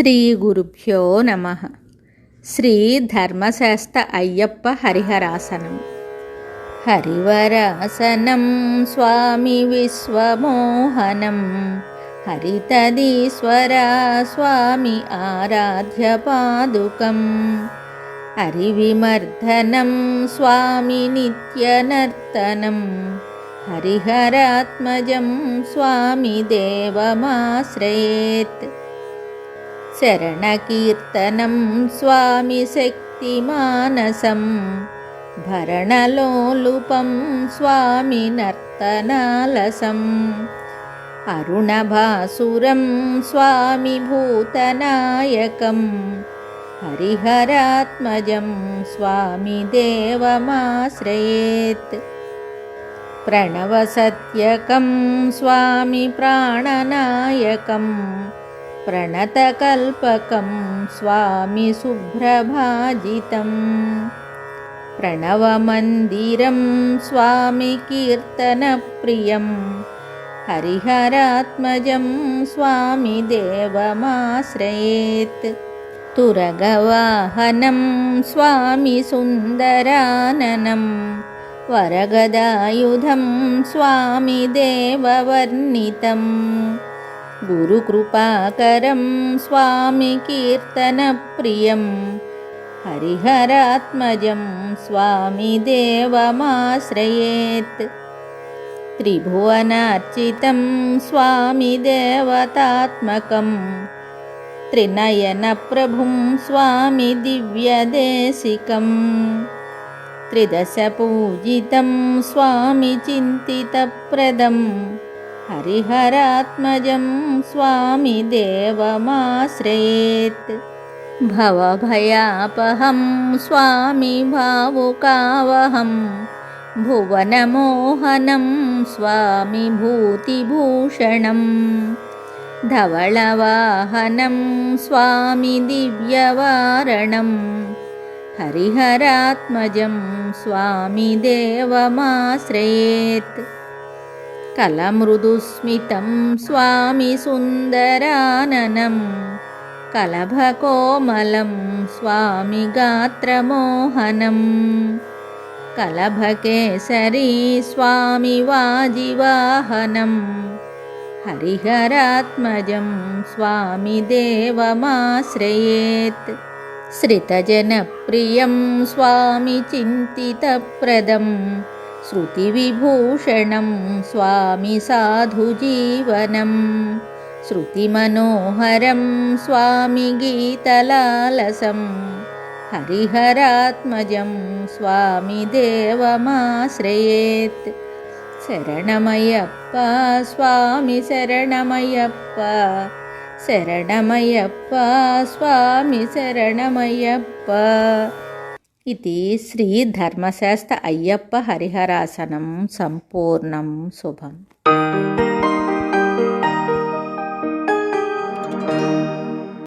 శ్రీ గురుభ్యో నమః. శ్రీ ధర్మశాస్త్ర అయ్యప్ప హరిహరాసనం. హరివరాసనం స్వామి విశ్వమోహనం, హరితదీశ్వరా స్వామి ఆరాధ్య పాదుకం. హరివిమర్దనం స్వామి నిత్యనర్తనం, హరిహరాత్మజం స్వామి దేవమాశ్రయేత్. శరణకీర్తనం స్వామి శక్తిమానసం, భరణలోలుపం స్వామి నర్తనాలసం. అరుణభాసురం స్వామి భూతనాయకం, హరిహరాత్మజం స్వామి దేవమాశ్రయేత్. ప్రణవసత్యకం స్వామి ప్రాణనాయకం, ప్రణతకల్పకం స్వామి శుభ్రభాజితం. ప్రణవమందిరం స్వామి కీర్తనప్రియం, హరిహరాత్మజం స్వామి దేవమాశ్రయేత్. తురగవాహనం స్వామి సుందరాననం, వరగదాయుధం స్వామి దేవవర్ణితం. గురుకృపాకరం స్వామి కీర్తనప్రియం, హరిహరాత్మజం స్వామి దేవమాశ్రయేత్. త్రిభువనార్చితం స్వామి దేవతాత్మకం, త్రినయనప్రభుం స్వామి దివ్యదేశికం. త్రిదశపూజితం స్వామి చింతితప్రదం, హరిహరాత్మజం స్వామి దేవమాశ్రయేత్. భవభయాపహం స్వామి భావుకావహం, భువనమోహనం స్వామి భూతిభూషణం. ధవళవాహనం స్వామి దివ్యవారణం, హరిహరాత్మజం స్వామి దేవమాశ్రయేత్. కలమృదుస్మితం స్వామి సుందరాననం, కలభకోమలం స్వామి గాత్రమోహనం. కలభకేసరీ స్వామి వాజివాహనం, హరిహరాత్మజం స్వామి దేవమాశ్రయేత్. శ్రితజనప్రియం స్వామి చింతితప్రదం, శృతివిభూషణం స్వామి సాధుజీవనం. శృతిమనోహరం స్వామి గీతలాలసం, హరిహరాత్మజం స్వామి దేవమాశ్రయేత్. శరణమయ్యప్ప స్వామి శరణమయ్యప్ప, శరణమయ్యప్ప స్వామి శరణమయ్యప్ప. ఇది శ్రీ ధర్మశాస్త్ర అయ్యప్ప హరిహరాసనం సంపూర్ణం. శుభం.